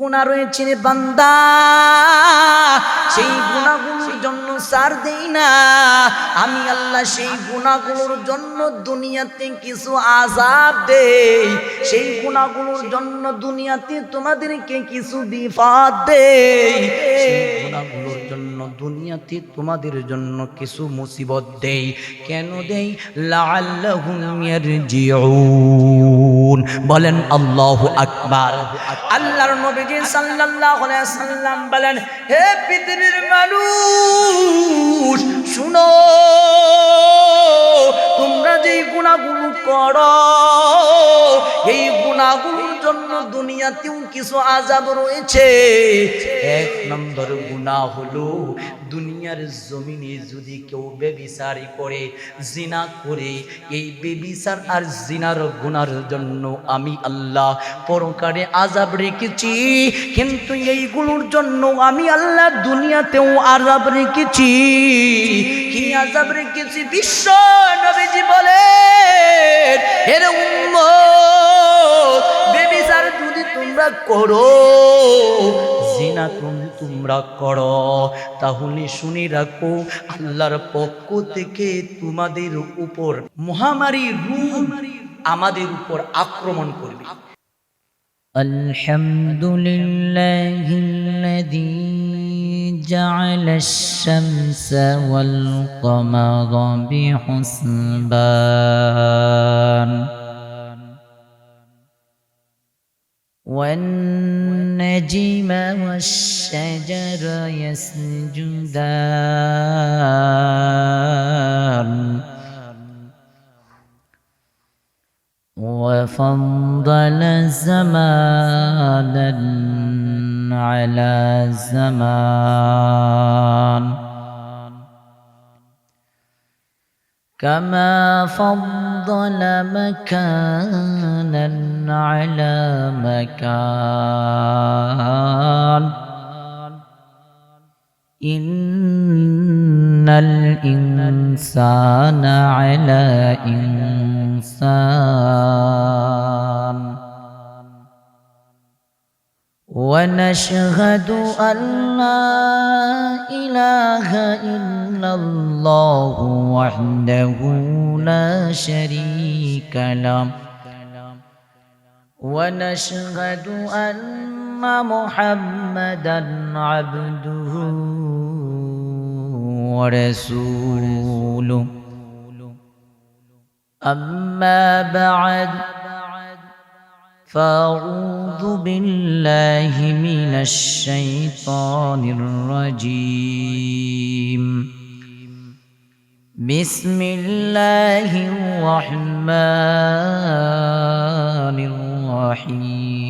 গুনাহ রয়েছে রে বান্দা, সেই গুনাহগুলোর জন্য ছাড় দেই না আমি আল্লাহ। সেই গুনাহগুলোর জন্য দুনিয়াতে কিছু আযাব দেই, সেই গুনাহগুলোর জন্য দুনিয়াতে তোমাদেরকে কিছু বিপদ দেই, সেই গুনাহগুলোর জন্য দুনিয়াতে তোমাদের জন্য কিছু মুসিবত দেই। কেন দেই? লাআল্লাহুম ইয়ারজিউন। বলেন আল্লাহু আকবার। আল্লাহর নবীজি সাল্লাল্লাহু আলাইহি ওয়াসাল্লাম বলেন, হে পৃথিবীর মানুষ শুনো, তোমরা যে গুনাহগুলো করো এই গুনাহগুলোর জন্য দুনিয়াতেও কিছু আযাব রয়েছে। এক নম্বর গুনাহ হলো দুনিয়ার জমিনে যদি কেউ ব্যভিচার করে, জিনা করে, এই ব্যভিচার আর জিনার গুনার জন্য আমি আল্লাহ পরকালে আযাব রেখেছি। কিন্তু এইগুলোর জন্য আমি আল্লাহ দুনিয়াতেও আযাব রেখেছি। কি আযাব রেখেছি? বিশ্ব নবীজি বলেন, হে উম্মত, ব্যভিচার যদি তোমরা করো, জিনা তোমরা করো, তাহলে শুনে রাখো আল্লাহর পক্ষ থেকে তোমাদের উপর মহামারী রূপ আমাদের উপর আক্রমণ করবে। আলহামদুলিল্লাহিল্লাযী জাআলাশ শামসা ওয়াল কমারা বিহুসবান والنجم والشجر يسجدان وفضل زمانا على زمان كما فضل مكانا على مكان إن الإنسان على إنسان ونشهد أن لا إله إلا الله وحده لا شريك له ونشهد أن محمدا عبده ورسوله أما بعد فأعوذ بالله من الشيطان الرجيم بسم الله الرحمن الرحيم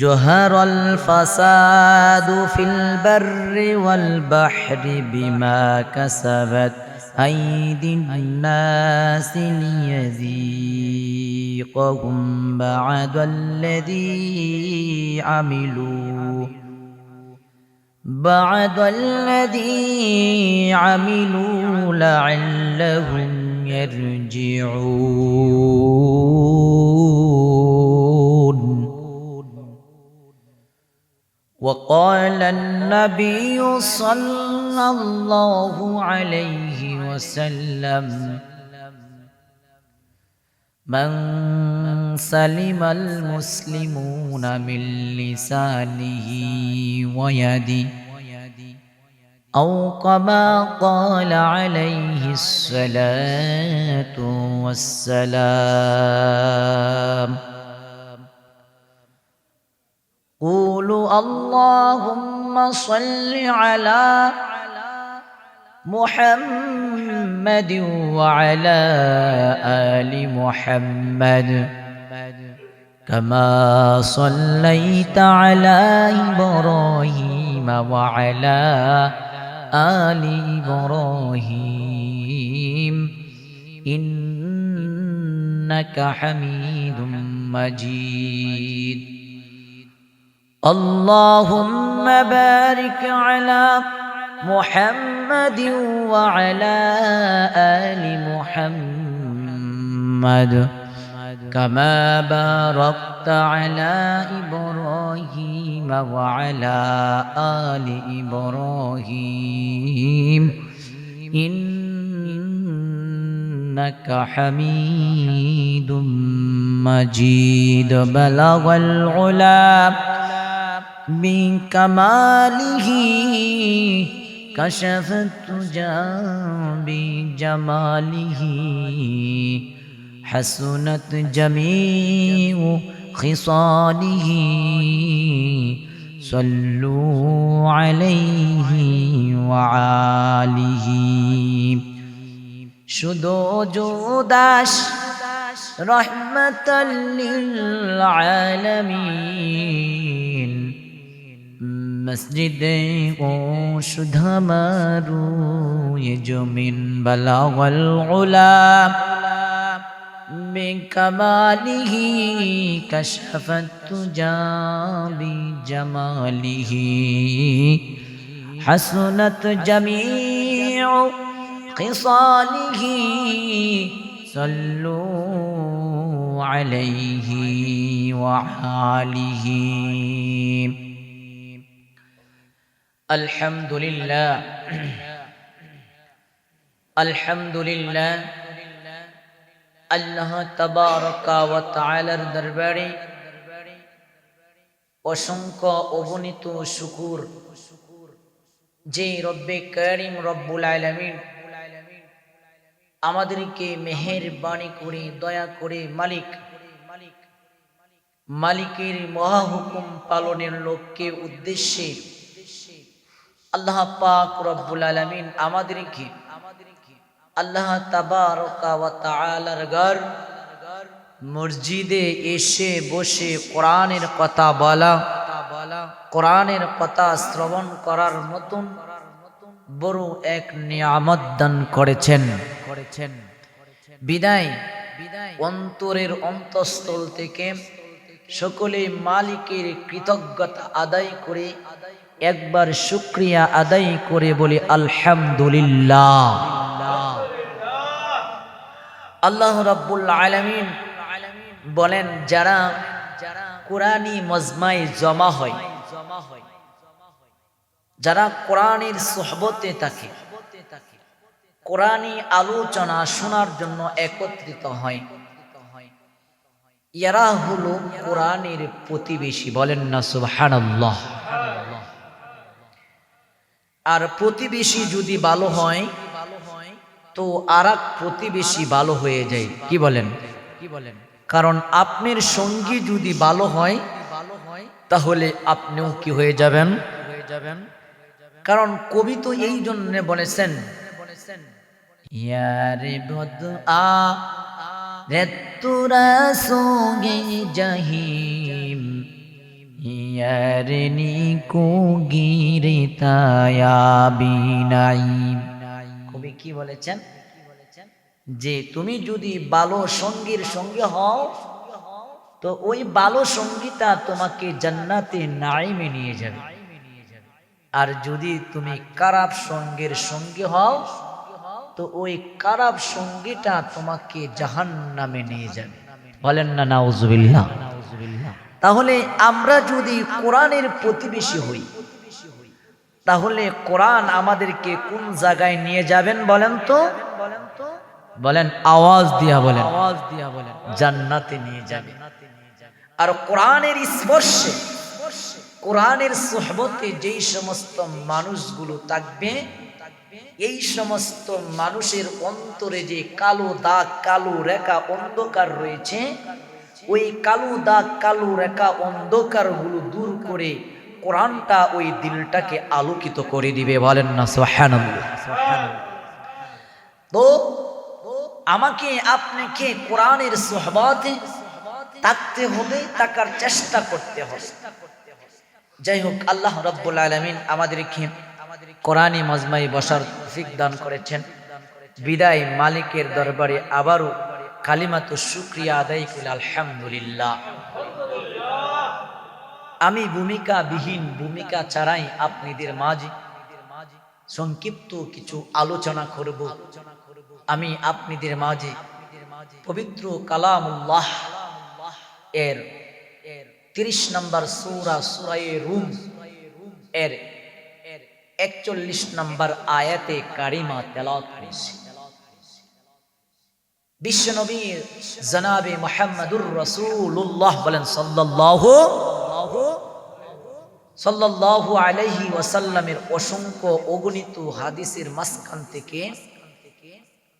ظهر الفساد في البر والبحر بما كسبت أيدي الناس ليذيقهم بعد الذي عملوا لعلهم يرجعون. وقال النبي صلى الله عليه وسلم من سلم المسلمون من لسانه ويده أو كما قال عليه الصلاة والسلام. قولوا اللهم صل على محمد وعلى آل محمد كما صليت على إبراهيم وعلى آل إبراهيم إنك حميد مجيد. اللهم بارك على محمد وعلى آل محمد كما باركت على إبراهيم وعلى آل إبراهيم إنك حميد مجيد بلغ العلا بكماله كشف الدجى بجماله حسنت جميع خصاله صلوا عليه وآله শুধু জুদাস রহমাতাল লিল আলামিন মসজিদে ও সুধমারু জমিন বালাগাল উলা বিকামালিহি কাশফাত তুজা বিজামালিহি হাসনাত জামিউ خصاله صلوا عليه وآله الحمد لله الحمد لله আল্লাহ তাবারাকা ওয়া তাআলার দরবারে অসংখ্য অগণিত শুকর যে রব্বে কারীম রব্বুল আলামিন আমাদেরকে মেহেরবানি করে দয়া করে মালিকের মহা হুকুম পালনের লক্ষ্যে উদ্দেশ্যে আল্লাহ পাক রব্বুল আলামিন আমাদেরকে আল্লাহ তাবারাকা ওয়া তাআলার ঘর মসজিদে এসে বসে কোরআনের কথা বলা কোরআনের কথা শ্রবণ করার মতন বড় এক নিয়ামত দান করেছেন বিদায় অন্তরের অন্তঃস্থল থেকে সকলে মালিকের কৃতজ্ঞতা আদায় করে একবার শুকরিয়া আদায় করে বলি আলহামদুলিল্লাহ। আল্লাহ রাব্বুল আলামিন বলেন যারা কোরআনী মজমায় জমা হয়, যারা কোরআনের সোহবতে থাকে, কোরআনী আলোচনা শোনার জন্য একত্রিত হয়, এরা হলো কোরআনের প্রতিবেশী। বলেন না সুবহানাল্লাহ। আর প্রতিবেশী যদি ভালো হয় তো আরেক প্রতিবেশী ভালো হয়ে যায়। কি বলেন? কারণ আপনার সঙ্গী যদি ভালো হয় তাহলে আপনিও কি হয়ে যাবেন? কারণ কবি তো এই জন্য বলেছেন, ইয়ারে বদআ রে তোরা সঙ্গে জাহিম ইয়ারে নিকো গিরে তায়াবিনাইম। কবি কি বলেছেন? যে তুমি যদি ভালো সঙ্গীর সঙ্গে হও তো ওই ভালো সঙ্গীটা তোমাকে জান্নাতে নাইমে নিয়ে যাবে, আর যদি তুমি খারাপ সঙ্গের সঙ্গে হও তো ওই খারাপ সঙ্গীটা তোমাকে জাহান্নামে নিয়ে যাবে। বলেন না নাউজুবিল্লাহ। তাহলে আমরা যদি কোরআনের প্রতিবেশী হই তাহলে কোরআন আমাদেরকে কোন জায়গায় নিয়ে যাবেন বলেন তো? বলেন আওয়াজ দিয়া বলেন, জান্নাতে নিয়ে যাবে। আর কোরআনের স্পর্শে, কোরআনের সোহবতে যেই সমস্ত মানুষগুলো থাকবে, এই সমস্ত মানুষের অন্তরে যে কালো দাগ, কালো রেখা, অন্ধকার রয়েছে, ওই কালো দাগ, কালো রেখা, অন্ধকার গুলো দূর করে কোরআনটা ওই দিলটাকে আলোকিত করে দিবে। বলেন না সুবহানাল্লাহ। তো আমাকে আপনাকে কোরআনের সোহবতে থাকতে হবে, থাকার চেষ্টা করতে হবে। যাই হোক, আল্লাহ রাব্বুল আলামিন আমাদেরকে কোরআনী মজমায় বসার তৌফিক দান করেছেন। বিদায় মালিকের দরবারে আবারও কালিমাতু শুকরিয়া আদায় করি আলহামদুলিল্লাহ। আমি ভূমিকাবিহীন, ভূমিকা ছাড়াই আপনাদের মাঝে সংক্ষিপ্ত কিছু আলোচনা করব। আমি আপনাদের মাঝে পবিত্র কালামুল্লাহ এর 30 নম্বর সূরা সূরা রুম এর 41 নম্বর আয়াতে কারিমা তেলাওয়াত করেছি। বিশ্বনবী জনাবে মুহাম্মদুর রাসূলুল্লাহ বলেন সাল্লাল্লাহু আলাইহি ওয়াসাল্লামের অসংখ্য অগণিত হাদিসের মাঝখান থেকে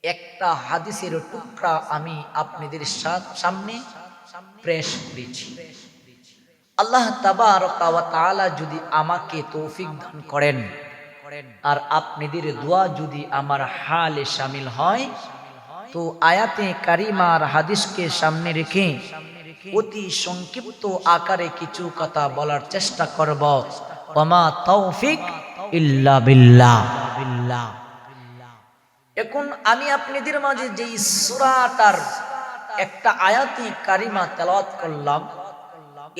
একটা হাদিসের টুকরা আমি আপনাদের সামনে পেশ করেছি। আল্লাহ তাবারকা ওয়া তাআলা যদি আমাকে তৌফিক দান করেন আর আপনাদের দোয়া যদি আমার হালে শামিল হয়, তো আয়াতে কারিমার হাদিসকে সামনে রেখে অতি সংক্ষিপ্ত আকারে কিছু কথা বলার চেষ্টা করব। ওয়ামা তৌফিক ইল্লা বিল্লাহ। এখন আমি আপনাদের মাঝে যে সূরাটার একটা আয়াতে কারিমা তেলাওয়াত করলাম,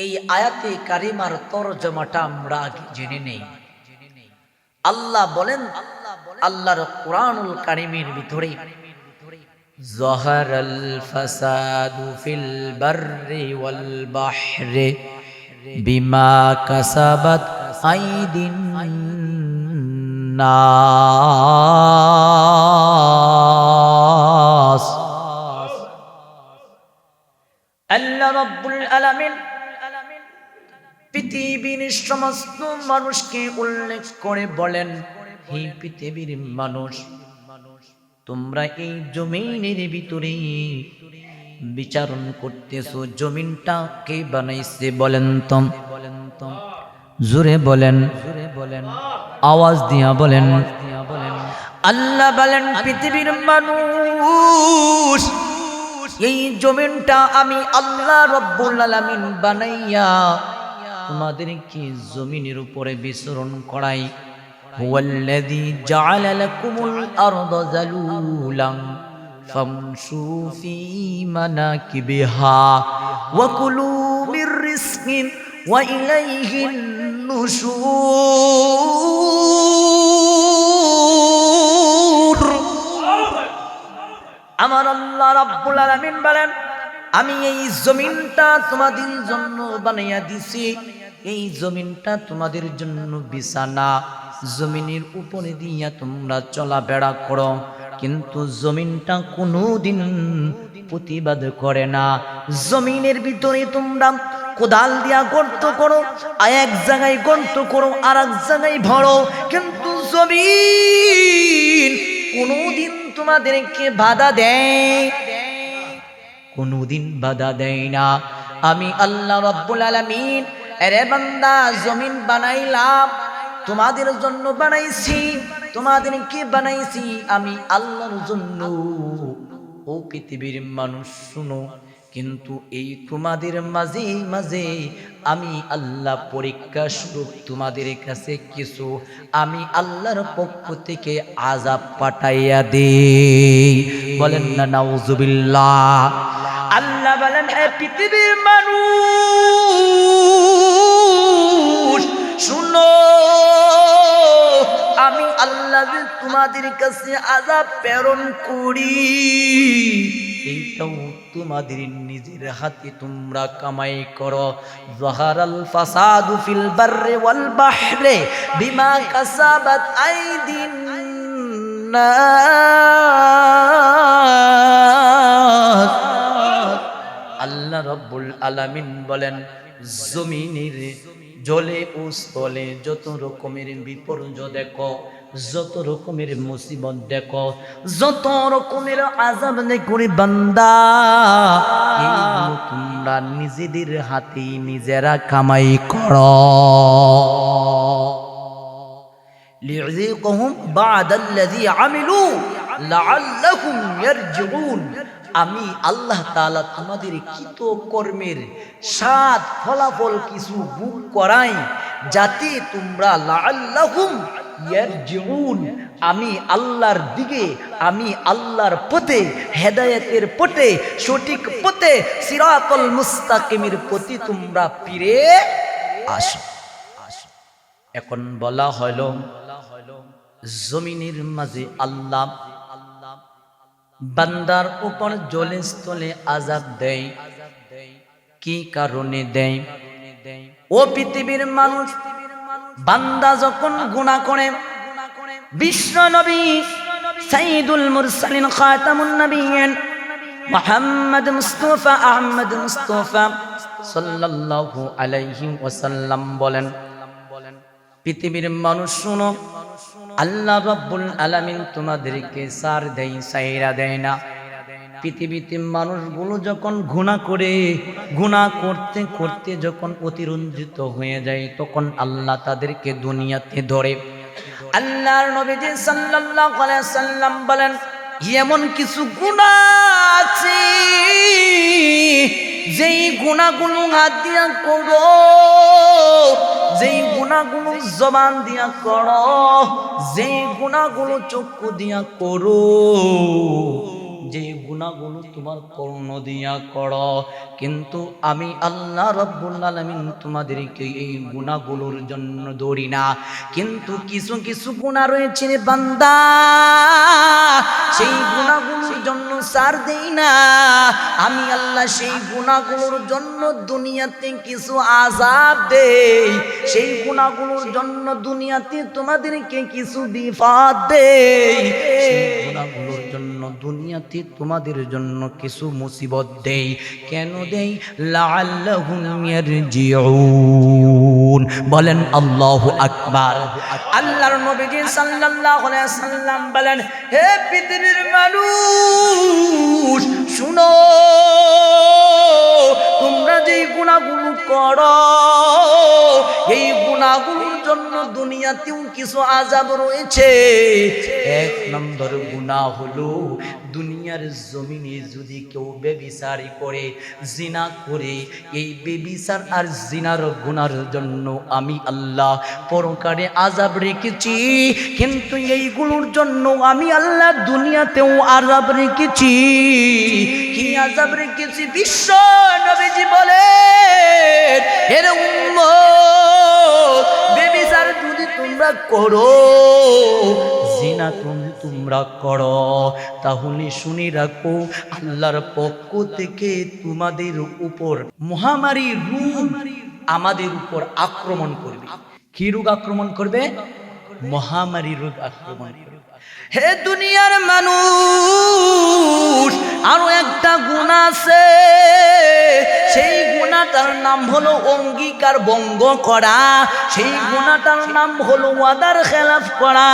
এই আয়াতে কারিমার তরজমাটা আমরা আগে জেনে নেই। আল্লাহ বলেন আল্লাহর কোরআনুল কারীমের ভিতরে, যাহারাল ফাসাদু ফিল বাররি ওয়াল বাহরি বিমা কাসাবাত আইদিন নাস। আল্লাহ রাব্বুল আলামিন পৃথিবীর সমস্ত মানুষকে উল্লেখ করে বলেন, হে পৃথিবীর মানুষ, তোমরা এই জমিনের ভিতরে বিচারণ করতেছো, জমিনটা কে বানাইছে বলেন তো? জোরে বলেন, আওয়াজ দিয়া বলেন। আল্লাহ বলেন, পৃথিবীর মানুষ, এই জমিনটা আমি আল্লাহ রাব্বুল আলামিন বানাইয়া তোমাদেরকে জমিনের উপরে বিচরণ করাই। হুয়াল্লাযী জাআলা লাকুমুল আরদা যালুলান ফামশু ফী মানাকিবিহা ওয়া কুলু মির রিজকিহি ওয়া ইলাইহিন নুশুর। আমার আল্লাহ রাব্বুল আলামিন বলেন, আমি এই জমিনটা তোমাদের জন্য বানাইয়া দিছি। এই জমিনটা তোমাদের জন্য বিছানা, জমিনের উপরে দিয়া তোমরা চলাফেরা করো, কিন্তু জমিনটা কোনোদিন প্রতিবাদ করে না। জমিনের ভিতরে তোমরা কোদাল দিয়া গর্ত করো, এক জায়গায় গর্ত করো, আর এক জায়গায় ভরো, কিন্তু জমিন কোনোদিন তোমাদেরকে বাধা দেয়, কোনোদিন বাধা দেয় না। আমি আল্লাহ রাব্বুল আলামিন এরে বান্দা জমিন বানাইলাম, তোমাদের জন্য বানাইছি, তোমাদেরকে বানাইছি আমি আল্লাহর জন্য। ও পৃথিবীর মানুষ শুনো, কিন্তু এই তোমাদের মাঝে মাঝে আমি আল্লাহ পরীক্ষা স্বরূপ তোমাদের কাছে কিছু আমি আল্লাহর পক্ষ থেকে আযাব পাঠাইয়া দেই। বলেন না নাউযুবিল্লাহ। আল্লাহ বলেন, হে পৃথিবীর মানুষ শুনো, আমি আল্লাহ তোমাদের কাছে আযাব প্রেরণ করি, এইটাও তোমাদের নিজের হাতে তোমরা কামাই করো। যাহারাল ফাসাদু ফিল বাররি ওয়াল বাহরি বিমা কাসাবাত আইদিন নাস। আল্লাহ রাব্বুল আলামিন বলেন, জমিনের জলে ও স্থলে যত রকমের বিপর্যয় দেখো, যত রকমের মুসিবত দেখো, যত রকমের আযাব দেখো রে বান্দা, এইগুলো তোমরা নিজেদের হাতে নিজেরা কামাই করো। লিযিকুহুম বা'দাল্লাযী আমিলু লাআল্লাহুম ইয়ারজিউন। আমি আল্লাহ তাআলা তোমাদের কৃত কর্মের স্বাদ ফলাফল কিছু ভোগ করাই, যাতে তোমরা লাআল্লাহুম ইয়ারজিউন, আমি আল্লাহর দিকে, আমি আল্লাহর পথে, হেদায়েতের পথে, সঠিক পথে, সিরাতুল মুস্তাকিমের প্রতি তোমরা ফিরে আসো। এখন বলা হলো জমিনের মাঝে আল্লাহ বান্দার উপর জলে স্থলে আযাব দেয়, কি কারণে দেয়? ও পৃথিবীর মানুষ, বান্দা যখন গুনাহ করে, বিশ্ব নবী সাইয়্যিদুল মুরসালিন খাতামুন নবিয়্যিন মুহাম্মদ মুস্তাফা আহমদ মুস্তাফা সাল্লাল্লাহু আলাইহি ওয়াসাল্লাম বলেন, পৃথিবীর মানুষ শুনো, আল্লাহ রাব্বুল আলামিন তোমাদেরকে ছাড় দেয়, ছাইরা দেয় না। পৃথিবীতে মানুষগুলো যখন গুনাহ করে, গুনাহ করতে করতে যখন অতিরঞ্জিত হয়ে যায়, তখন আল্লাহ তাদেরকে দুনিয়াতে ধরে। আল্লাহর নবীজি সাল্লাল্লাহু আলাইহি সাল্লাম বলেন, এমন কিছু গুনাহ আছে যেই গুনাহগুলো হাত দিয়া করো, যেই গুনাহগুলো জবান দিয়া করো, যেই গুনাহগুলো চক্ষু দিয়া করো, যে গুনাহগুলো তোমার কর্ণ দিয়া করো, কিন্তু আমি আল্লাহ রাব্বুল আলামিন তোমাদেরকে এই গুনাহগুলোর জন্য ধরি না। কিন্তু কিছু কিছু গুনাহ রয়েছে রে বান্দা, সেই গুনাহগুলোর জন্য ছাড় দেই না। আমি আল্লাহ সেই গুনাহগুলোর জন্য দুনিয়াতে কিছু আযাব দেই, সেই গুনাহগুলোর জন্য দুনিয়াতে তোমাদেরকে কিছু বিপদ দেই, সেই গুনাহগুলোর জন্য দুনিয়াতে তোমাদের জন্য কিছু মুসিবত দেই। কেন দেই? লাআল্লাহুম ইয়ারজিউন। বলেন আল্লাহু আকবার। আল্লাহর নবী সাল্লাল্লাহু আলাইহি ওয়াসাল্লাম বলেন, হে পৃথিবীর মানুষ শুনো, তোমরা যেই গুনাহগুলো করো, এই গুনাহগুলোর জন্য দুনিয়াতেও কিছু আযাব রয়েছে। এক নম্বর গুনাহ হলো, দুনিয়ার জমিনে যদি কেউ বেবিচারি করে, জিনা করে, এই বেবিচার আর জিনার গুনার জন্য আমি আল্লাহ পরকালে আযাব রেখেছি। কিন্তু এইগুলোর জন্য আমি আল্লাহ দুনিয়াতেও আযাব রেখেছি। কি আযাব রেখেছি? বিশ্ব নবীজি বলেন, এর উম্মত, বেবিচার যদি তোমরা করো, জিনা তোমরা করো, তাহলে শুনে রাখো, আল্লাহর পক্ষ থেকে তোমাদের উপর মহামারী রোগ আমাদের উপর আক্রমণ করবে। কি রোগ আক্রমণ করবে? মহামারী রোগ আক্রমণ করবে। হে দুনিয়ার মানুষ, আরো একটা গুনাহ আছে, সেই গুনাহটার নাম হলো অঙ্গীকার ভঙ্গ করা। সেই গুনাহটার নাম হলো ওয়াদার খেলাফ করা।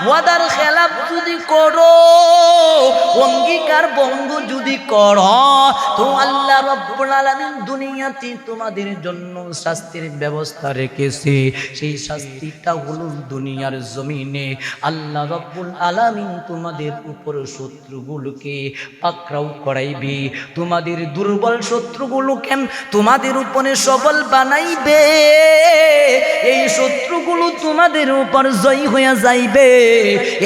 ওয়াদার খেলাফ যদি করো, অঙ্গীকার ভঙ্গ যদি করো, তো আল্লাহ রাব্বুল আলামিন দুনিয়াতে তোমাদের জন্য শাস্তির ব্যবস্থা রেখেছে। সেই শাস্তিটা হলো দুনিয়ার জমিনে আল্লাহ রাব্বুল আলামিন তোমাদের উপর শত্রুগুলোকে পাকড়াও করাইবে, তোমাদের দুর্বল শত্রুগুলোকে তোমাদের উপরে সবল বানাইবে। এই শত্রুগুলো তোমাদের উপর জয় হয়ে যাইবে।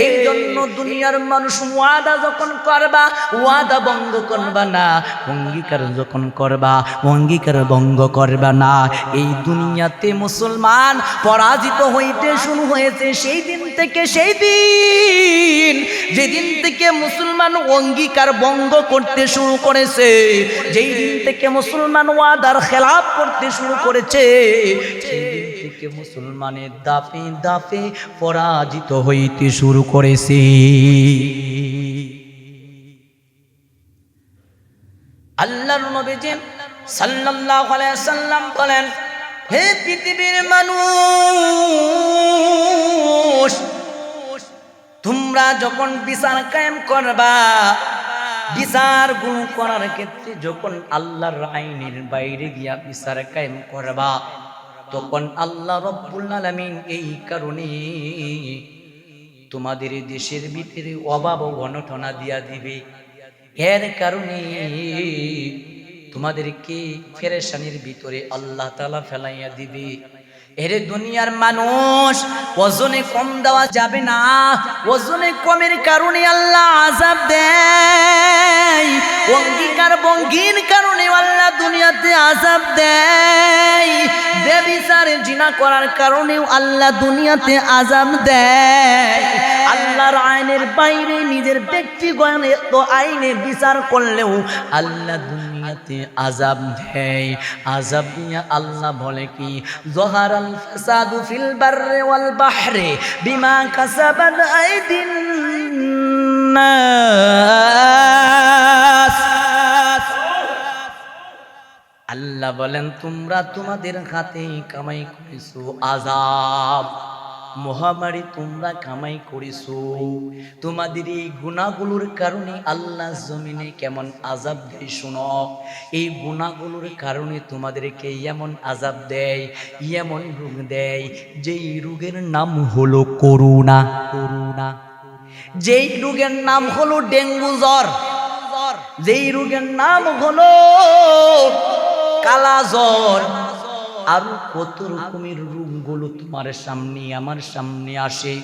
এই জন্য দুনিয়ার মানুষ ওয়াদা যখন করবা, ওয়াদা ভঙ্গ করবা না। অঙ্গীকার যখন করবা, অঙ্গীকার ভঙ্গ করবা না। এই দুনিয়াতে মুসলমান পরাজিত হইতে শুরু হয়েছে সেই দিন থেকে, সেই দিন যেদিন থেকে মুসলমান অঙ্গীকার ভঙ্গ করতে শুরু করেছে, যেই দিন থেকে মুসলমান ওয়াদার খেলাফ করতে শুরু করেছে, সেই দিন থেকে মুসলমানের দাফে দাফে পরাজিত হইতে শুরু করেছে। আল্লাহর নবী সাল্লাল্লাহু আলাইহি সাল্লাম বলেন, হে পৃথিবীর মানুষ, তোমরা যখন বিচার কায়েম করবা, বিচার গুলো করার ক্ষেত্রে যখন আল্লাহর আইনের বাইরে গিয়া বিচার কায়েম করবা, তখন আল্লাহ রাব্বুল আলামিন এই কারণে তোমাদের দেশের ভিতরে অভাব ও অনটনা দিয়া দিবে। এর কারণে তোমাদেরকে পেরেশানির ভিতরে আল্লাহ তাআলা ফেলাইয়া দিবে। এরে দুনিয়ার মানুষ, ওজনে কম দেওয়া যাবে না। ওজনে কমের কারণে আল্লাহ আযাব দেয়, অঙ্গীকার ভঙ্গের কারণে আল্লাহ দুনিয়াতে আযাব দেয়, বেবিচার জিনা করার কারণেও আল্লাহ দুনিয়াতে আযাব দেয়। আল্লাহর আইনের বাইরে নিজের ব্যক্তিগত আইনে বিচার করলেও আল্লাহ দুনিয়াতে জান্নাতে আযাব দেয়। আযাব দিয়ে আল্লাহ বলে কি, যহারাল ফাসাদু ফিল বাররি ওয়াল বাহরি বিমা কাসাবাত আইদিন নাস। আল্লাহ বলেন তোমরা তোমাদের হাতে কামাই করেছো আযাব, মহামারী তোমরা কামাই করেছো। তোমাদের এই গুনাহগুলোর কারণে আল্লাহ জমিনে কেমন আযাব দেয় শোনো। এই গুনাহগুলোর কারণে তোমাদেরকে এমন আযাব দেয়, এমন রোগ দেয়, যেই রোগের নাম হলো করোনা। করোনা যেই রোগের নাম হলো ডেঙ্গু জ্বর, যেই রোগের নাম হলো কালা জ্বর, আরো কত রকমের রোগগুলো তোমার সামনে আমার সামনে আসে।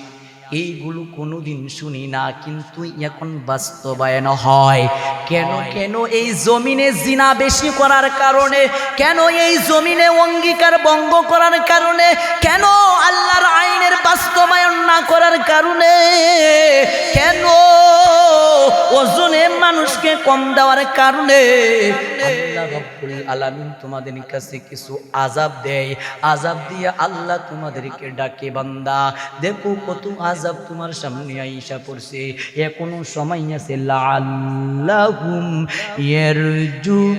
এইগুলো কোনোদিন শুনি না, কিন্তু এখন বাস্তবায়ন হয়। কেন কেন এই জমিনে জিনা বেশি করার কারণে, কেন এই জমিনে অঙ্গীকার ভঙ্গ করার কারণে, কেন আল্লাহর আইনের বাস্তবায়ন না করার কারণে, কেন ওজনে মানুষকে কম দেওয়ার কারণে আল্লাহ রাব্বুল আলামিন তোমাদের কাছে কিছু আযাব দেয়। আযাব দিয়ে আল্লাহ তোমাদেরকে ডাকে, বান্দা দেখো কত আযাব তোমার সামনে আইসা পড়ছে, এখনো সময় আছে। লাআল্লাহুম ইয়ারজিউন,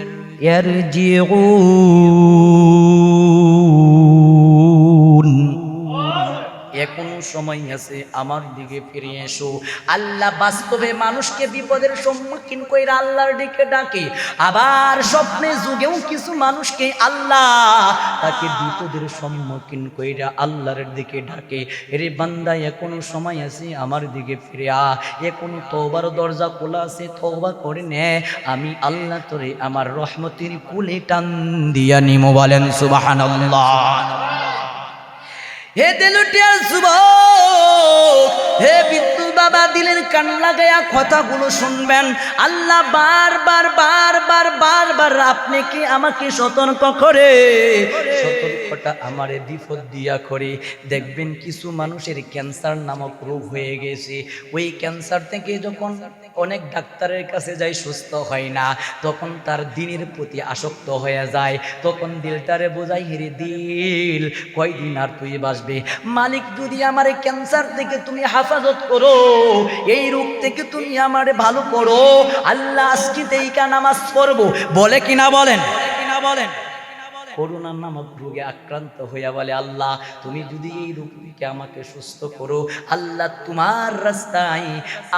এখনো সময় আছে, আমার দিকে ফিরে এসো। আল্লাহ বাস্তবে মানুষকে বিপদের সম্মুখীন কইরা আল্লাহর দিকে ডাকে, আবার স্বপ্নে যুগেও কিছু মানুষকে আল্লাহ তাকে বিপদের সম্মুখীন কইরা আল্লাহর দিকে ডাকে। রে বান্দা এখনো সময় আছে, আমার দিকে ফিরে আ, এখনো তওবার দরজা খোলা আছে, তওবা করে নে। আমি আল্লাহ তোরে আমার রহমতের কুলে টান দিয়া নিমো, বলেন সুবহানাল্লাহ। হে দেলুটিয়ার যুবক, হে বিদ্যুৎ বাবা, দিলের কান লাগায়া কথাগুলো শুনবেন। আল্লাহ বারবার বারবার বারবার আপনাকে আমাকে সতর্ক করে, সতর্কটা আমারে বিপদ দিয়া করে। দেখবেন কিছু মানুষের ক্যান্সার নামক রোগ হয়ে গেছে, ওই ক্যান্সার থেকে যখন অনেক ডাক্তারের কাছে যাই সুস্থ হয় না, তখন তার দিনের প্রতি আসক্ত হয়ে যায়। তখন দিলটারে বোঝাই, হেরে দিল কয়দিন আর তুই বাঁচবে, মালিক যদি আমার ক্যান্সার থেকে তুমি হেফাজত করো, এই রোগ থেকে তুমি আমারে ভালো করো, আল্লাহ আজকে তেইকা নামাজ পড়বো, বলে কিনা বলেন? করোনা নামক রোগে আক্রান্ত হইয়া বলে, আল্লাহ তুমি যদি এই রোগ থেকে আমাকে সুস্থ করো, আল্লাহ তোমার রাস্তায়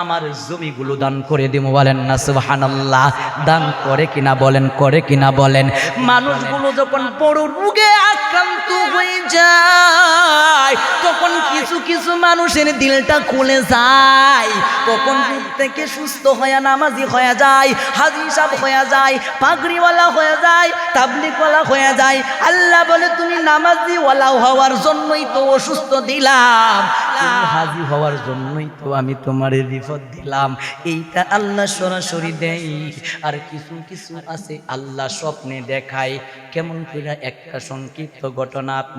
আমার জমিগুলো দান করে দেবো, বলেন না সুবহানাল্লাহ। দান করে কিনা বলেন? করে কিনা বলেন? মানুষগুলো যখন বড় রোগে আক্রান্ত হয়ে যায়, তখন কিছু কিছু মানুষের দিলটা খুলে যায়, তখন রোগ থেকে সুস্থ হয়ে নামাজি হয়ে যায়, হাজী সাহেব হয়ে যায়, পাগড়িওয়ালা হয়ে যায়, তাবলীগওয়ালা হয়ে যায়। আল্লাহ বলে তুমি নামাজি ওয়ালা হওয়ার জন্যই তো অসুস্থ দিলাম, তুমি হাজী হওয়ার জন্যই তো আমি তোমারে বিপদ দিলাম। এইটা আল্লাহ সরাসরি দেয়। আর কিছু কিছু আছে আল্লাহ স্বপ্নে দেখায়। কেমন করে? একটা সংক্ষিপ্ত ঘটনা